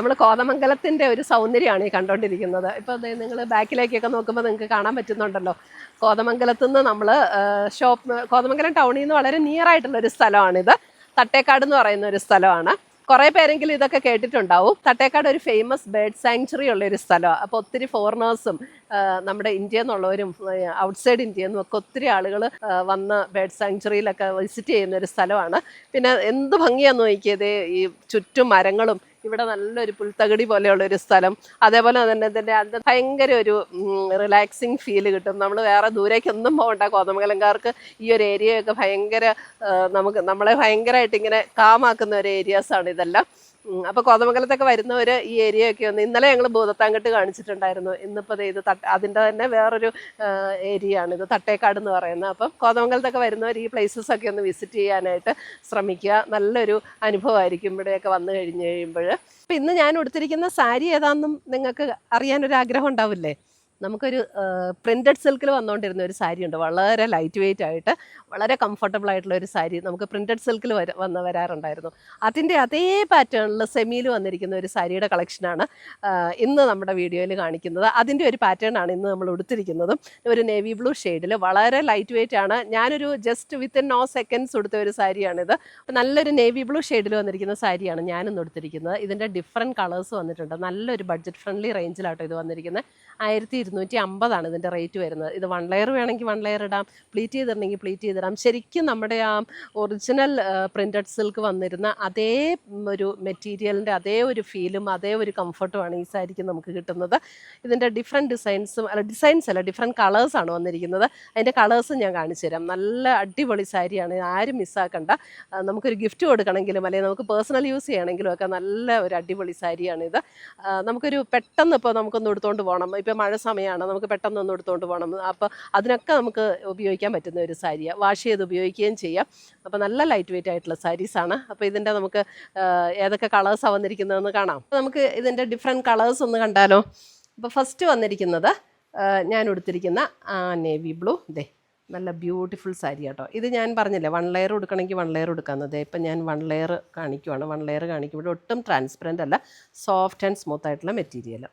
നമ്മൾ കോതമംഗലത്തിൻ്റെ ഒരു സൗന്ദര്യമാണ് ഈ കണ്ടുകൊണ്ടിരിക്കുന്നത്. ഇപ്പോൾ നിങ്ങൾ ബാക്കിലേക്കൊക്കെ നോക്കുമ്പോൾ നിങ്ങൾക്ക് കാണാൻ പറ്റുന്നുണ്ടല്ലോ, കോതമംഗലത്തു നിന്ന് നമ്മൾ കോതമംഗലം ടൗണിൽ നിന്ന് വളരെ നിയർ ആയിട്ടുള്ളൊരു സ്ഥലമാണിത്. തട്ടേക്കാട് എന്ന് പറയുന്ന ഒരു സ്ഥലമാണ്. കുറേ പേരെങ്കിലും ഇതൊക്കെ കേട്ടിട്ടുണ്ടാവും. തട്ടേക്കാട് ഒരു ഫേമസ് ബേർഡ് സാങ്ച്വറി ഉള്ളൊരു സ്ഥലമാണ്. അപ്പോൾ ഒത്തിരി ഫോറിനേഴ്സും നമ്മുടെ ഇന്ത്യയിൽ നിന്നുള്ളവരും ഔട്ട്സൈഡ് ഇന്ത്യയിൽ നിന്നും ഒക്കെ ഒത്തിരി ആളുകൾ വന്ന് ബേർഡ് സാങ്ച്വറിയിലൊക്കെ വിസിറ്റ് ചെയ്യുന്ന ഒരു സ്ഥലമാണ്. പിന്നെ എന്ത് ഭംഗിയാന്ന് നോക്കിയത്, ഈ ചുറ്റും മരങ്ങളും ഇവിടെ നല്ലൊരു പുൽത്തകടി പോലെയുള്ളൊരു സ്ഥലം. അതേപോലെ തന്നെ ഇതിൻ്റെ അത് ഭയങ്കര ഒരു റിലാക്സിങ് ഫീല് കിട്ടും. നമ്മൾ വേറെ ദൂരേക്കൊന്നും പോകണ്ട. കോതമംഗലംകാർക്ക് ഈ ഒരു ഏരിയയൊക്കെ ഭയങ്കര നമ്മളെ ഭയങ്കരമായിട്ട് ഇങ്ങനെ കാമാക്കുന്ന ഒരു ഏരിയാസാണ് ഇതെല്ലാം. അപ്പോൾ കോതമംഗലത്തൊക്കെ വരുന്നവർ ഈ ഏരിയയൊക്കെ ഒന്ന്, ഇന്നലെ ഞങ്ങൾ ഭൂതത്താങ്കെട്ട് കാണിച്ചിട്ടുണ്ടായിരുന്നു. ഇന്നിപ്പോൾ ഇത് അതിൻ്റെ തന്നെ വേറൊരു ഏരിയ ആണ് ഇത്, തട്ടേക്കാട് എന്ന് പറയുന്നത്. അപ്പം കോതമംഗലത്തൊക്കെ വരുന്നവർ ഈ പ്ലേസസൊക്കെ ഒന്ന് വിസിറ്റ് ചെയ്യാനായിട്ട് ശ്രമിക്കുക. നല്ലൊരു അനുഭവമായിരിക്കും ഇവിടെയൊക്കെ വന്നു കഴിയുമ്പോൾ. അപ്പം ഇന്ന് ഞാൻ ഉടുത്തിരിക്കുന്ന സാരി ഏതാണെന്നും നിങ്ങൾക്ക് അറിയാനൊരാഗ്രഹം ഉണ്ടാവില്ലേ? നമുക്കൊരു പ്രിൻറ്റഡ് സിൽക്കിൽ വന്നുകൊണ്ടിരുന്ന ഒരു സാരി ഉണ്ട്, വളരെ ലൈറ്റ് വെയ്റ്റ് ആയിട്ട് വളരെ കംഫർട്ടബിൾ ആയിട്ടുള്ള ഒരു സാരി നമുക്ക് പ്രിൻറ്റഡ് സിൽക്കിൽ വരാറുണ്ടായിരുന്നു. അതിൻ്റെ അതേ പാറ്റേണിൽ സെമിയിൽ വന്നിരിക്കുന്ന ഒരു സാരിയുടെ കളക്ഷനാണ് ഇന്ന് നമ്മുടെ വീഡിയോയിൽ കാണിക്കുന്നത്. അതിൻ്റെ ഒരു പാറ്റേണാണ് ഇന്ന് നമ്മൾ ഉടുത്തിരിക്കുന്നതും. ഒരു നേവി ബ്ലൂ ഷെയ്ഡിൽ വളരെ ലൈറ്റ് വെയ്റ്റ് ആണ്. ഞാനൊരു ജസ്റ്റ് വിത്തിൻ നോ സെക്കൻഡ്സ് ഉടുത്ത ഒരു സാരിയാണിത്. നല്ലൊരു നേവി ബ്ലൂ ഷെയ്ഡിൽ വന്നിരിക്കുന്ന സാരിയാണ് ഞാനിന്ന് ഉടുത്തിരിക്കുന്നത്. ഇതിൻ്റെ ഡിഫറെൻറ്റ് കളേഴ്സ് വന്നിട്ടുണ്ട്. നല്ലൊരു ബഡ്ജറ്റ് ഫ്രണ്ട്ലി റേഞ്ചിലാട്ടോ ഇത് വന്നിരിക്കുന്നത്. 1250 ഇതിൻ്റെ റേറ്റ് വരുന്നത്. ഇത് 1 ലെയർ വേണമെങ്കിൽ 1 ലെയർ ഇടാം, പ്ലീറ്റ് ചെയ്തിട്ടുണ്ടെങ്കിൽ പ്ലീറ്റ് ചെയ്തിടാം. ശരിക്കും നമ്മുടെ ആ ഒറിജിനൽ പ്രിൻറ്റഡ് സിൽക്ക് വന്നിരുന്ന അതേ ഒരു മെറ്റീരിയലിൻ്റെ അതേ ഒരു ഫീലും അതേ ഒരു കംഫർട്ടുമാണ് ഈ സാരിക്ക് നമുക്ക് കിട്ടുന്നത്. ഇതിൻ്റെ ഡിഫറെൻറ്റ് ഡിഫറെൻറ്റ് കളേഴ്സാണ് വന്നിരിക്കുന്നത്. അതിൻ്റെ കളേഴ്സ് ഞാൻ കാണിച്ചു തരാം. നല്ല അടിപൊളി സാരിയാണ്, ആരും മിസ്സാക്കണ്ട. നമുക്കൊരു ഗിഫ്റ്റ് കൊടുക്കണമെങ്കിലും അല്ലെങ്കിൽ നമുക്ക് പേഴ്സണൽ യൂസ് ചെയ്യണമെങ്കിലും ഒക്കെ നല്ല ഒരു അടിപൊളി സാരിയാണിത്. നമുക്കൊരു പെട്ടെന്ന് ഇപ്പോൾ നമുക്കൊന്ന് എടുത്തുകൊണ്ട് പോകണം, ഇപ്പോൾ മഴ സമയമാണ്, നമുക്ക് പെട്ടെന്നൊന്നും എടുത്തുകൊണ്ട് പോകണം. അപ്പോൾ അതിനൊക്കെ നമുക്ക് ഉപയോഗിക്കാൻ പറ്റുന്ന ഒരു സാരിയാണ്. വാഷ് ചെയ്ത് ഉപയോഗിക്കുകയും ചെയ്യാം. അപ്പോൾ നല്ല ലൈറ്റ് വെയ്റ്റ് ആയിട്ടുള്ള സാരീസാണ്. അപ്പോൾ ഇതിൻ്റെ നമുക്ക് ഏതൊക്കെ കളേഴ്സാണ് വന്നിരിക്കുന്നതെന്ന് കാണാം. നമുക്ക് ഇതിൻ്റെ ഡിഫറെൻറ്റ് കളേഴ്സ് ഒന്ന് കണ്ടാലോ. അപ്പോൾ ഫസ്റ്റ് വന്നിരിക്കുന്നത് ഞാൻ ഉടുത്തിരിക്കുന്ന നേവി ബ്ലൂ. നല്ല ബ്യൂട്ടിഫുൾ സാരി കേട്ടോ. ഇത് ഞാൻ പറഞ്ഞില്ലേ 1 ലെയർ എടുക്കണമെങ്കിൽ 1 ലെയർ എടുക്കാവുന്നത്. ഇപ്പം ഞാൻ 1 ലെയർ കാണിക്കുവാണ്. 1 ലെയർ കാണിക്കുമ്പോൾ ഒട്ടും ട്രാൻസ്പെറൻ്റ് അല്ല, സോഫ്റ്റ് ആൻഡ് സ്മൂത്ത് ആയിട്ടുള്ള മെറ്റീരിയൽ.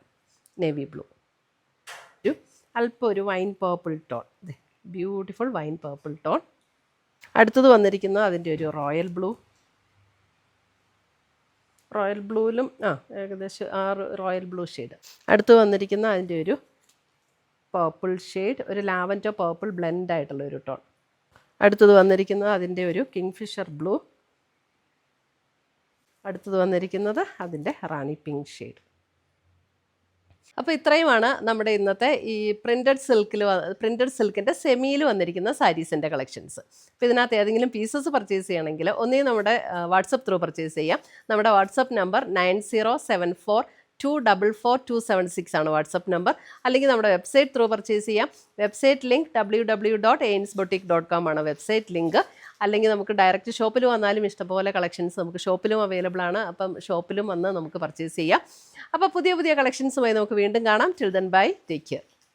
നേവി ബ്ലൂ, അല്പം ഒരു wine purple tone, beautiful wine purple tone. അടുത്തത് വന്നിരിക്കുന്നത് അതിൻ്റെ ഒരു റോയൽ ബ്ലൂവിലും ഏകദേശം റോയൽ ബ്ലൂ ഷെയ്ഡ്. അടുത്ത് വന്നിരിക്കുന്ന അതിൻ്റെ ഒരു പേർപ്പിൾ ഷെയ്ഡ്, ഒരു ലാവൻഡർ പേർപ്പിൾ ബ്ലെൻഡ് ആയിട്ടുള്ള ഒരു ടോൺ. അടുത്തത് വന്നിരിക്കുന്നത് അതിൻ്റെ ഒരു കിങ്ഫിഷർ ബ്ലൂ. അടുത്തത് വന്നിരിക്കുന്നത് അതിൻ്റെ റാണി പിങ്ക് ഷെയ്ഡ്. അപ്പോൾ ഇത്രയുമാണ് നമ്മുടെ ഇന്നത്തെ ഈ പ്രിൻറ്റഡ് സിൽക്കിൻ്റെ സെമിയിൽ വന്നിരിക്കുന്ന സാരീസിൻ്റെ കളക്ഷൻസ്. അപ്പോൾ ഇതിനകത്ത് ഏതെങ്കിലും പീസസ് പർച്ചേസ് ചെയ്യണമെങ്കിൽ ഒന്നേ നമ്മുടെ വാട്സപ്പ് ത്രൂ പർച്ചേസ് ചെയ്യാം. നമ്മുടെ വാട്സപ്പ് നമ്പർ 9074244276 ആണ് വാട്സപ്പ് നമ്പർ. അല്ലെങ്കിൽ നമ്മുടെ വെബ്സൈറ്റ് ത്രൂ പർച്ചേസ് ചെയ്യാം. വെബ്സൈറ്റ് ലിങ്ക് www.ainsboutique.com ആണ് വെബ്സൈറ്റ് ലിങ്ക്. അല്ലെങ്കിൽ നമുക്ക് ഡയറക്റ്റ് ഷോപ്പിൽ വന്നാലും ഇഷ്ടംപോലെ കളക്ഷൻസ് നമുക്ക് ഷോപ്പിലും അവൈലബിൾ ആണ്. അപ്പം ഷോപ്പിലും വന്ന് നമുക്ക് പർച്ചേസ് ചെയ്യാം. അപ്പോൾ പുതിയ കളക്ഷൻസുമായി നമുക്ക് വീണ്ടും കാണാം. Till then bye, take care.